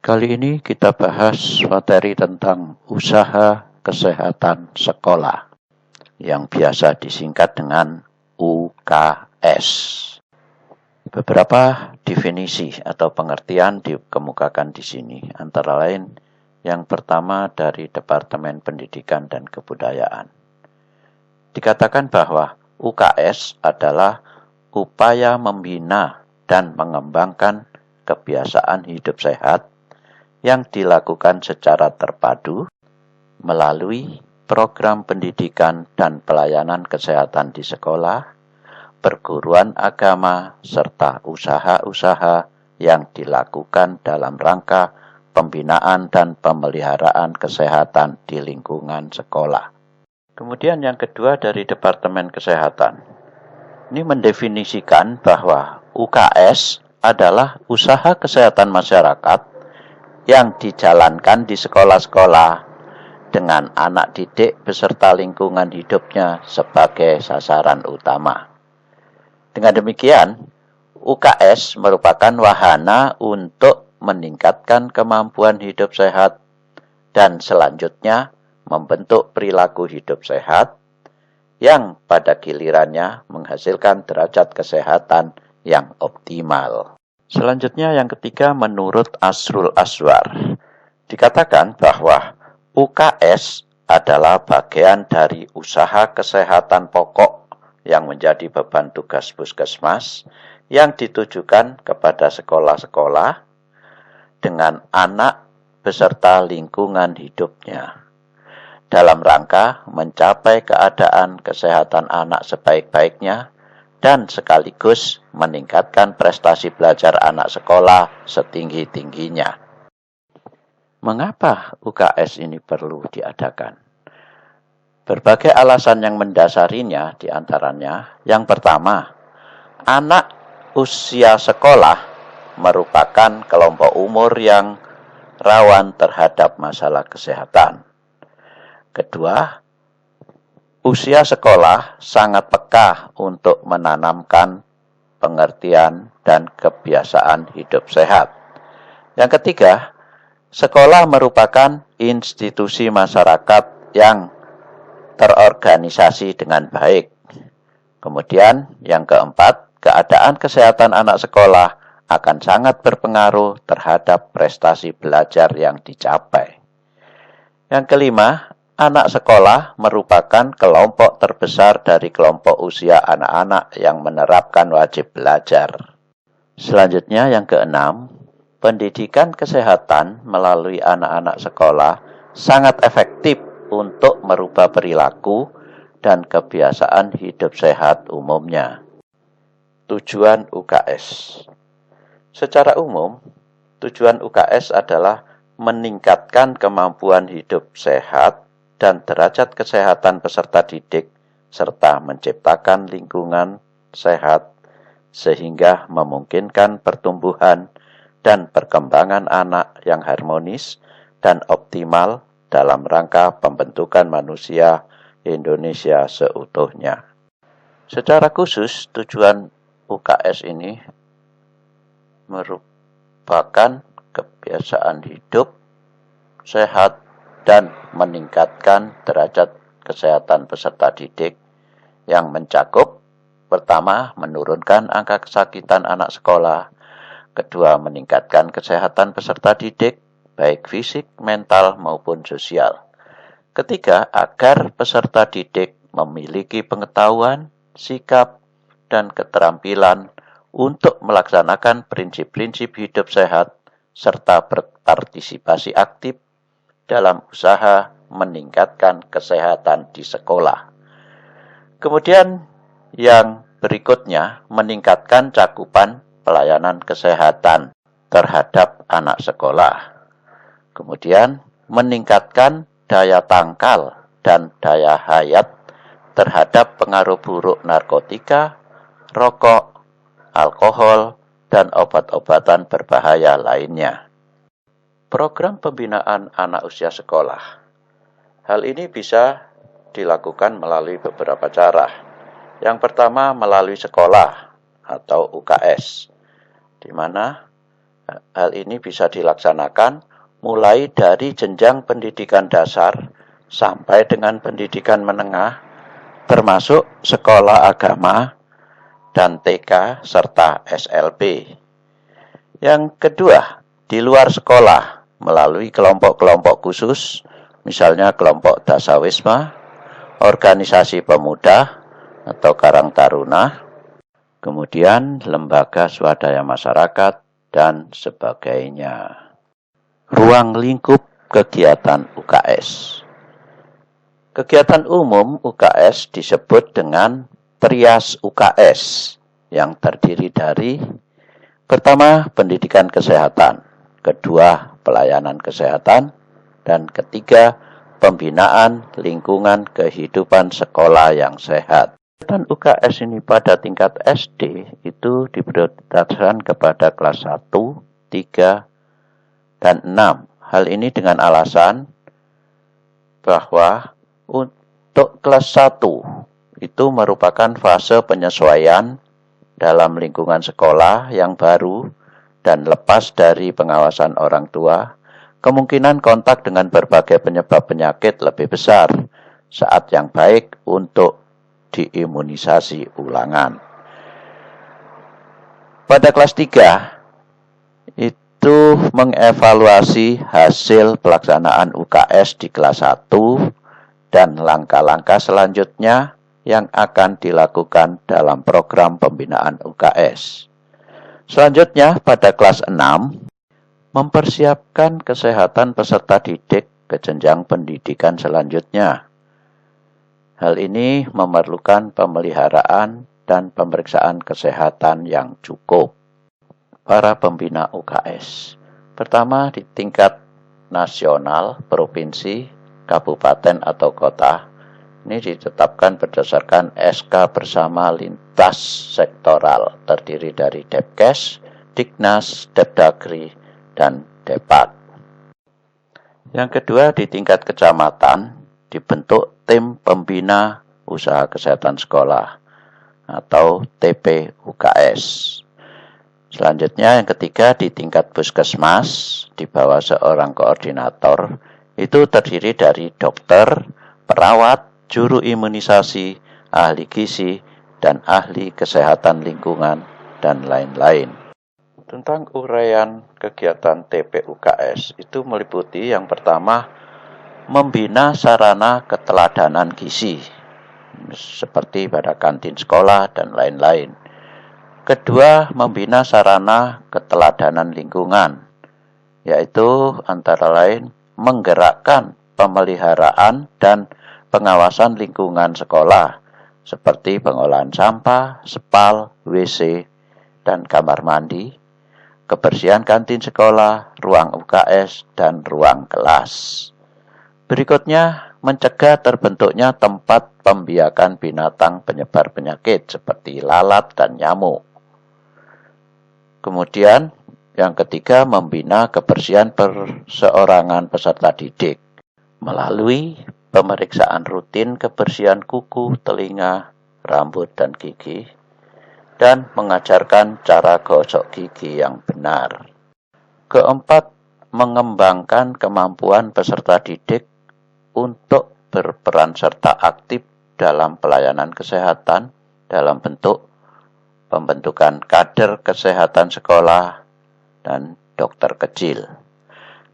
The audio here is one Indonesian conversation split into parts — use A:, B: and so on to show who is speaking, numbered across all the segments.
A: Kali ini kita bahas materi tentang usaha kesehatan sekolah yang biasa disingkat dengan UKS. Beberapa definisi atau pengertian dikemukakan di sini, antara lain yang pertama dari Departemen Pendidikan dan Kebudayaan. Dikatakan bahwa UKS adalah upaya membina dan mengembangkan kebiasaan hidup sehat yang dilakukan secara terpadu melalui program pendidikan dan pelayanan kesehatan di sekolah, perguruan agama, serta usaha-usaha yang dilakukan dalam rangka pembinaan dan pemeliharaan kesehatan di lingkungan sekolah. Kemudian yang kedua dari Departemen Kesehatan. Ini mendefinisikan bahwa UKS adalah usaha kesehatan masyarakat yang dijalankan di sekolah-sekolah dengan anak didik beserta lingkungan hidupnya sebagai sasaran utama. Dengan demikian, UKS merupakan wahana untuk meningkatkan kemampuan hidup sehat dan selanjutnya membentuk perilaku hidup sehat yang pada gilirannya menghasilkan derajat kesehatan yang optimal. Selanjutnya yang ketiga menurut Asrul Aswar. Dikatakan bahwa UKS adalah bagian dari usaha kesehatan pokok yang menjadi beban tugas puskesmas yang ditujukan kepada sekolah-sekolah dengan anak beserta lingkungan hidupnya dalam rangka mencapai keadaan kesehatan anak sebaik-baiknya dan sekaligus meningkatkan prestasi belajar anak sekolah setinggi-tingginya. Mengapa UKS ini perlu diadakan? Berbagai alasan yang mendasarinya diantaranya, yang pertama, anak usia sekolah merupakan kelompok umur yang rawan terhadap masalah kesehatan. Kedua, usia sekolah sangat peka untuk menanamkan pengertian dan kebiasaan hidup sehat. Yang ketiga, sekolah merupakan institusi masyarakat yang terorganisasi dengan baik. Kemudian, yang keempat, keadaan kesehatan anak sekolah akan sangat berpengaruh terhadap prestasi belajar yang dicapai. Yang kelima, anak sekolah merupakan kelompok terbesar dari kelompok usia anak-anak yang menerapkan wajib belajar. Selanjutnya yang keenam, pendidikan kesehatan melalui anak-anak sekolah sangat efektif untuk merubah perilaku dan kebiasaan hidup sehat umumnya. Tujuan UKS. Secara umum, tujuan UKS adalah meningkatkan kemampuan hidup sehat dan derajat kesehatan peserta didik, serta menciptakan lingkungan sehat sehingga memungkinkan pertumbuhan dan perkembangan anak yang harmonis dan optimal dalam rangka pembentukan manusia Indonesia seutuhnya. Secara khusus, tujuan UKS ini merupakan kebiasaan hidup sehat dan meningkatkan derajat kesehatan peserta didik yang mencakup pertama, menurunkan angka kesakitan anak sekolah, kedua, meningkatkan kesehatan peserta didik, baik fisik, mental, maupun sosial. Ketiga, agar peserta didik memiliki pengetahuan, sikap, dan keterampilan untuk melaksanakan prinsip-prinsip hidup sehat, serta berpartisipasi aktif dalam usaha meningkatkan kesehatan di sekolah. Kemudian yang berikutnya meningkatkan cakupan pelayanan kesehatan terhadap anak sekolah. Kemudian meningkatkan daya tangkal dan daya hayat terhadap pengaruh buruk narkotika, rokok, alkohol, dan obat-obatan berbahaya lainnya. Program pembinaan anak usia sekolah. Hal ini bisa dilakukan melalui beberapa cara. Yang pertama melalui sekolah atau UKS, di mana Hal ini bisa dilaksanakan mulai dari jenjang pendidikan dasar sampai dengan pendidikan menengah, termasuk sekolah agama dan TK serta SLB. Yang kedua, di luar sekolah melalui kelompok-kelompok khusus, misalnya kelompok dasawisma, organisasi pemuda atau Karang Taruna, kemudian lembaga swadaya masyarakat dan sebagainya. Ruang lingkup kegiatan UKS. Kegiatan umum UKS disebut dengan trias UKS yang terdiri dari pertama, pendidikan kesehatan, kedua, pelayanan kesehatan, dan ketiga, pembinaan lingkungan kehidupan sekolah yang sehat. Dan UKS ini pada tingkat SD itu diprioritaskan kepada kelas 1, 3, dan 6. Hal ini dengan alasan bahwa untuk kelas 1 itu merupakan fase penyesuaian dalam lingkungan sekolah yang baru dan lepas dari pengawasan orang tua, kemungkinan kontak dengan berbagai penyebab penyakit lebih besar saat yang baik untuk diimunisasi ulangan. Pada kelas 3, itu mengevaluasi hasil pelaksanaan UKS di kelas 1 dan langkah-langkah selanjutnya yang akan dilakukan dalam program pembinaan UKS. Selanjutnya pada kelas 6, mempersiapkan kesehatan peserta didik ke jenjang pendidikan selanjutnya. Hal ini memerlukan pemeliharaan dan pemeriksaan kesehatan yang cukup. Para pembina UKS. Pertama di tingkat nasional, provinsi, kabupaten atau kota. Ini ditetapkan berdasarkan SK bersama lintas sektoral, terdiri dari Depkes, Diknas, Depdagri, dan Depak. Yang kedua, di tingkat kecamatan, dibentuk tim pembina usaha kesehatan sekolah atau TP UKS. Selanjutnya, yang ketiga, di tingkat puskesmas, di bawah seorang koordinator, itu terdiri dari dokter, perawat, juru imunisasi, ahli gizi, dan ahli kesehatan lingkungan, dan lain-lain. Tentang uraian kegiatan TPUKS itu meliputi yang pertama, membina sarana keteladanan gizi, seperti pada kantin sekolah dan lain-lain. Kedua, membina sarana keteladanan lingkungan, yaitu antara lain menggerakkan pemeliharaan dan pengawasan lingkungan sekolah, seperti pengolahan sampah, spal, WC, dan kamar mandi, kebersihan kantin sekolah, ruang UKS, dan ruang kelas. Berikutnya, mencegah terbentuknya tempat pembiakan binatang penyebar penyakit seperti lalat dan nyamuk. Kemudian, yang ketiga, membina kebersihan perseorangan peserta didik melalui pemeriksaan rutin kebersihan kuku, telinga, rambut, dan gigi, dan mengajarkan cara gosok gigi yang benar. Keempat, mengembangkan kemampuan peserta didik untuk berperan serta aktif dalam pelayanan kesehatan dalam bentuk pembentukan kader kesehatan sekolah dan dokter kecil.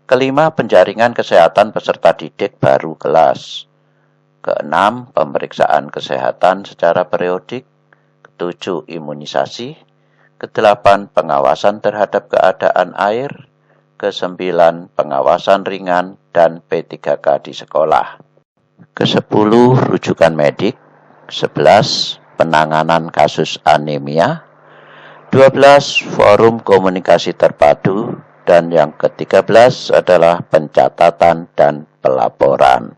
A: Kelima, penjaringan kesehatan peserta didik baru kelas. Keenam, pemeriksaan kesehatan secara periodik. Ketujuh, imunisasi. Kedelapan, pengawasan terhadap keadaan air. Kesembilan, pengawasan ringan dan P3K di sekolah. Kesepuluh, rujukan medik. 11, penanganan kasus anemia. 12, forum komunikasi terpadu. Dan yang ke-13 adalah pencatatan dan pelaporan.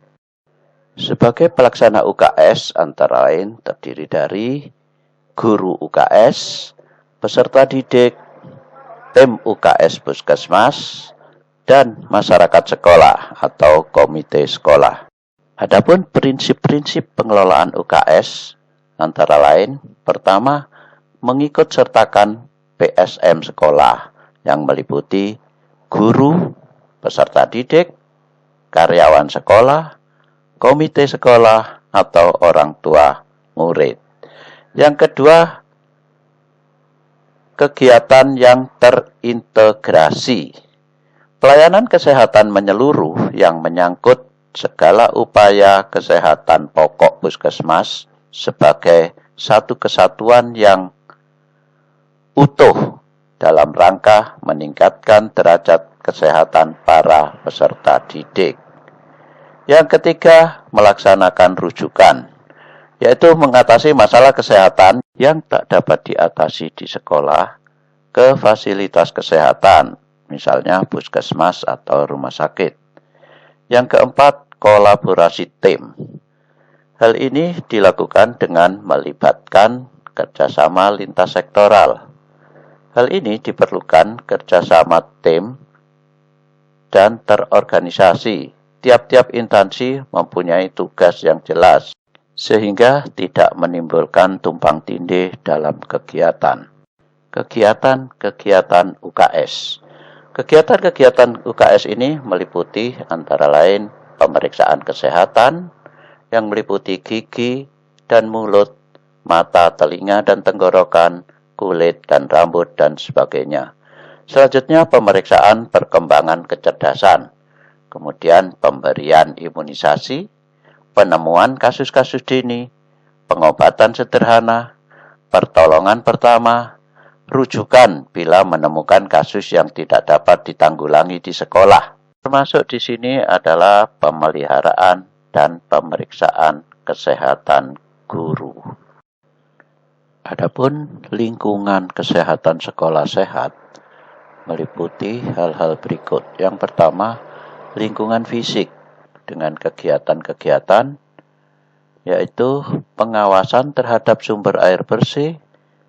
A: Sebagai pelaksana UKS antara lain terdiri dari guru UKS, peserta didik, tim UKS puskesmas, dan masyarakat sekolah atau komite sekolah. Adapun prinsip-prinsip pengelolaan UKS antara lain, pertama, mengikut sertakan PSM sekolah yang meliputi guru, peserta didik, karyawan sekolah, komite sekolah, atau orang tua murid. Yang kedua, kegiatan yang terintegrasi. Pelayanan kesehatan menyeluruh yang menyangkut segala upaya kesehatan pokok puskesmas sebagai satu kesatuan yang utuh dalam rangka meningkatkan derajat kesehatan para peserta didik. Yang ketiga, melaksanakan rujukan, yaitu mengatasi masalah kesehatan yang tak dapat diatasi di sekolah ke fasilitas kesehatan, misalnya puskesmas atau rumah sakit. Yang keempat, kolaborasi tim. Hal ini dilakukan dengan melibatkan kerjasama lintas sektoral. Hal ini diperlukan kerjasama tim dan terorganisasi. Tiap-tiap instansi mempunyai tugas yang jelas, sehingga tidak menimbulkan tumpang tindih dalam kegiatan. Kegiatan-kegiatan UKS. Kegiatan-kegiatan UKS ini meliputi antara lain pemeriksaan kesehatan yang meliputi gigi dan mulut, mata, telinga dan tenggorokan, kulit dan rambut dan sebagainya. Selanjutnya pemeriksaan perkembangan kecerdasan, kemudian pemberian imunisasi, penemuan kasus-kasus dini, pengobatan sederhana, pertolongan pertama, rujukan bila menemukan kasus yang tidak dapat ditanggulangi di sekolah. Termasuk di sini adalah pemeliharaan dan pemeriksaan kesehatan guru. Adapun lingkungan kesehatan sekolah sehat meliputi hal-hal berikut. Yang pertama, lingkungan fisik dengan kegiatan-kegiatan yaitu pengawasan terhadap sumber air bersih,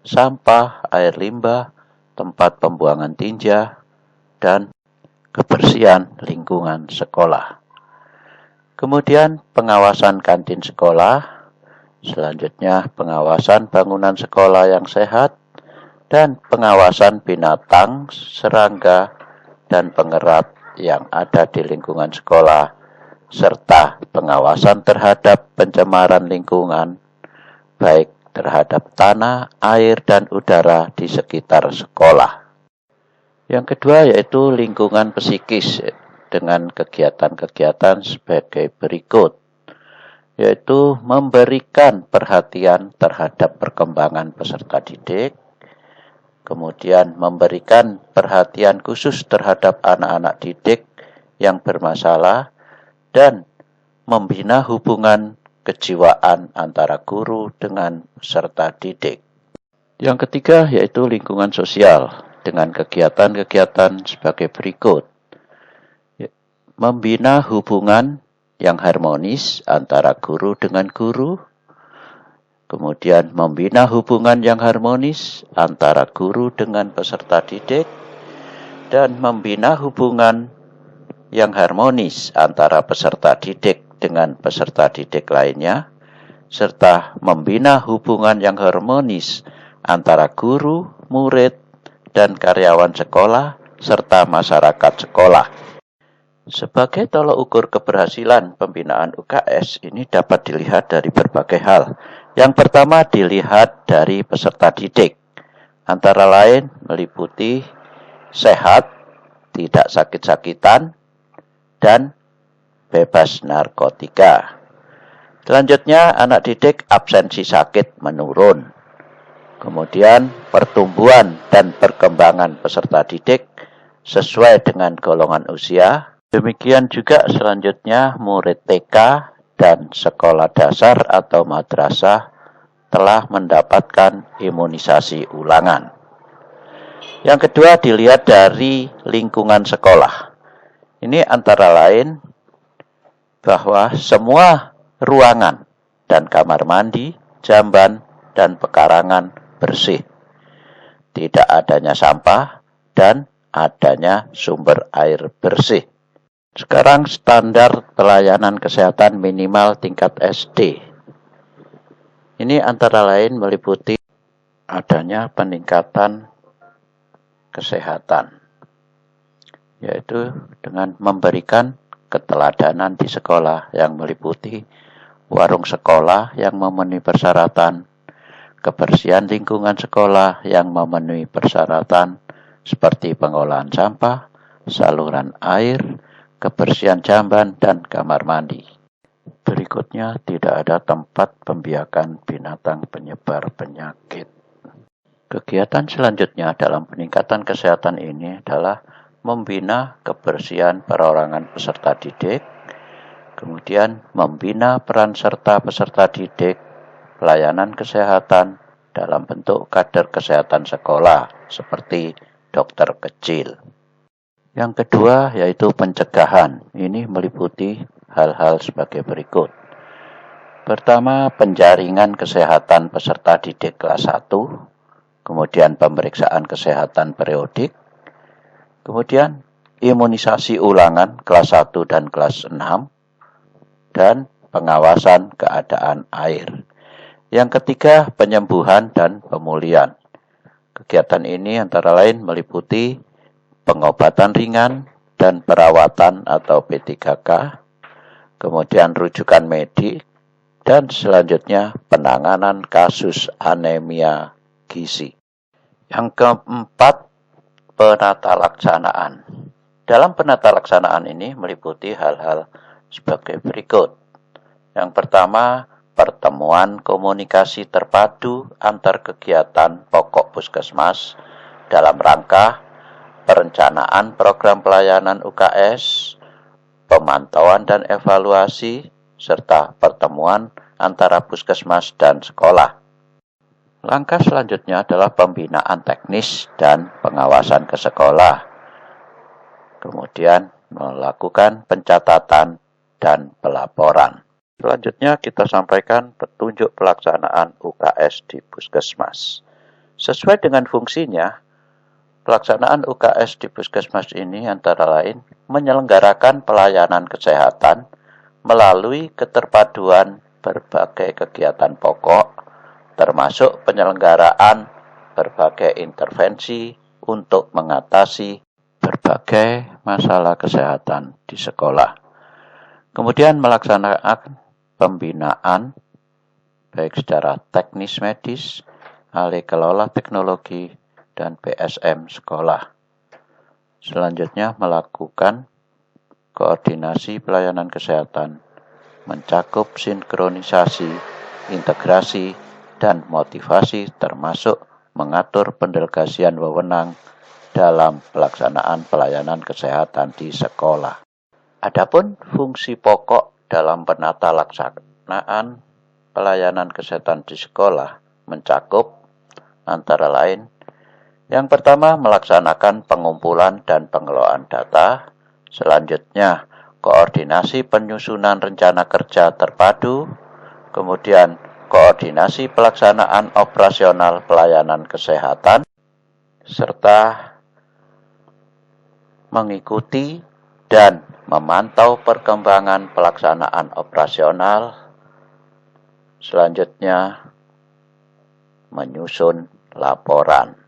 A: sampah, air limbah, tempat pembuangan tinja, dan kebersihan lingkungan sekolah. Kemudian pengawasan kantin sekolah, selanjutnya pengawasan bangunan sekolah yang sehat, dan pengawasan binatang, serangga, dan pengerat yang ada di lingkungan sekolah, serta pengawasan terhadap pencemaran lingkungan, baik terhadap tanah, air, dan udara di sekitar sekolah. Yang kedua yaitu lingkungan psikis dengan kegiatan-kegiatan sebagai berikut, yaitu memberikan perhatian terhadap perkembangan peserta didik, kemudian memberikan perhatian khusus terhadap anak-anak didik yang bermasalah, dan membina hubungan kejiwaan antara guru dengan peserta didik. Yang ketiga yaitu lingkungan sosial dengan kegiatan-kegiatan sebagai berikut. Membina hubungan yang harmonis antara guru dengan guru, kemudian membina hubungan yang harmonis antara guru dengan peserta didik, dan membina hubungan yang harmonis antara peserta didik dengan peserta didik lainnya, serta membina hubungan yang harmonis antara guru, murid, dan karyawan sekolah, serta masyarakat sekolah. Sebagai tolok ukur keberhasilan pembinaan UKS ini dapat dilihat dari berbagai hal. Yang pertama dilihat dari peserta didik, antara lain meliputi sehat, tidak sakit-sakitan, dan bebas narkotika. Selanjutnya anak didik absensi sakit menurun. Kemudian pertumbuhan dan perkembangan peserta didik sesuai dengan golongan usia. Demikian juga selanjutnya murid TK dan sekolah dasar atau madrasah telah mendapatkan imunisasi ulangan. Yang kedua dilihat dari lingkungan sekolah. Ini antara lain bahwa semua ruangan dan kamar mandi, jamban, dan pekarangan bersih. Tidak adanya sampah dan adanya sumber air bersih. Sekarang standar pelayanan kesehatan minimal tingkat SD. Ini antara lain meliputi adanya peningkatan kesehatan. yaitu dengan memberikan keteladanan di sekolah yang meliputi warung sekolah yang memenuhi persyaratan, kebersihan lingkungan sekolah yang memenuhi persyaratan seperti pengolahan sampah, saluran air, kebersihan jamban, dan kamar mandi. Berikutnya, tidak ada tempat pembiakan binatang penyebar penyakit. Kegiatan selanjutnya dalam peningkatan kesehatan ini adalah membina kebersihan perorangan peserta didik, kemudian membina peran serta peserta didik, pelayanan kesehatan dalam bentuk kader kesehatan sekolah seperti dokter kecil. Yang kedua yaitu pencegahan. Ini meliputi hal-hal sebagai berikut. Pertama, penjaringan kesehatan peserta didik kelas 1, kemudian pemeriksaan kesehatan periodik, kemudian imunisasi ulangan kelas 1 dan kelas 6, dan pengawasan keadaan air. Yang ketiga, penyembuhan dan pemulihan. Kegiatan ini antara lain meliputi pengobatan ringan dan perawatan atau P3K, kemudian rujukan medik, dan selanjutnya penanganan kasus anemia gizi. Yang keempat, penata laksanaan. Dalam penata laksanaan ini meliputi hal-hal sebagai berikut. Yang pertama, pertemuan komunikasi terpadu antar kegiatan pokok puskesmas dalam rangka perencanaan program pelayanan UKS, pemantauan dan evaluasi, serta pertemuan antara puskesmas dan sekolah. Langkah selanjutnya adalah pembinaan teknis dan pengawasan ke sekolah. Kemudian melakukan pencatatan dan pelaporan. Selanjutnya kita sampaikan petunjuk pelaksanaan UKS di puskesmas. Sesuai dengan fungsinya, pelaksanaan UKS di puskesmas ini antara lain menyelenggarakan pelayanan kesehatan melalui keterpaduan berbagai kegiatan pokok, termasuk penyelenggaraan berbagai intervensi untuk mengatasi berbagai masalah kesehatan di sekolah. Kemudian melaksanakan pembinaan baik secara teknis medis, ahli kelola teknologi, dan PSM sekolah. Selanjutnya melakukan koordinasi pelayanan kesehatan, mencakup sinkronisasi, integrasi, dan motivasi termasuk mengatur pendelegasian wewenang dalam pelaksanaan pelayanan kesehatan di sekolah. Adapun fungsi pokok dalam penata laksanaan pelayanan kesehatan di sekolah mencakup antara lain yang pertama melaksanakan pengumpulan dan pengelolaan data, selanjutnya koordinasi penyusunan rencana kerja terpadu, kemudian koordinasi pelaksanaan operasional pelayanan kesehatan, serta mengikuti dan memantau perkembangan pelaksanaan operasional, selanjutnya menyusun laporan.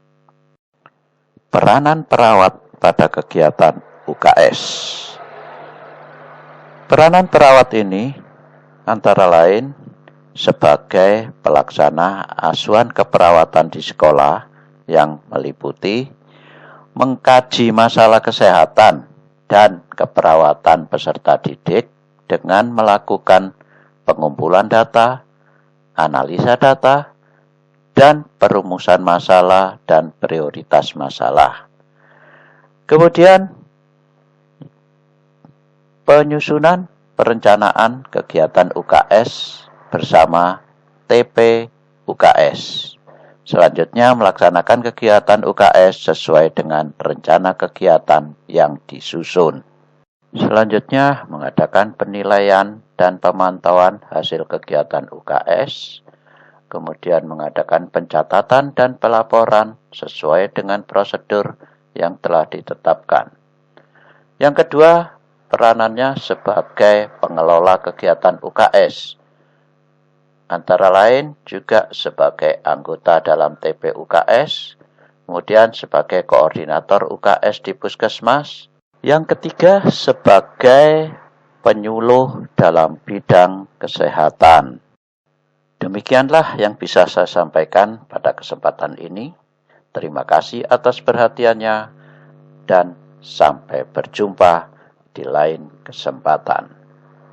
A: Peranan perawat pada kegiatan UKS. Peranan perawat ini antara lain sebagai pelaksana asuhan keperawatan di sekolah yang meliputi mengkaji masalah kesehatan dan keperawatan peserta didik dengan melakukan pengumpulan data, analisa data, dan perumusan masalah dan prioritas masalah. Kemudian penyusunan perencanaan kegiatan UKS bersama TP UKS. Selanjutnya melaksanakan kegiatan UKS sesuai dengan rencana kegiatan yang disusun. Selanjutnya mengadakan penilaian dan pemantauan hasil kegiatan UKS. Kemudian mengadakan pencatatan dan pelaporan sesuai dengan prosedur yang telah ditetapkan. Yang kedua, peranannya sebagai pengelola kegiatan UKS. Antara lain juga sebagai anggota dalam TP UKS, kemudian sebagai koordinator UKS di puskesmas, Yang ketiga, sebagai penyuluh dalam bidang kesehatan. Demikianlah yang bisa saya sampaikan pada kesempatan ini. Terima kasih atas perhatiannya dan sampai berjumpa di lain kesempatan.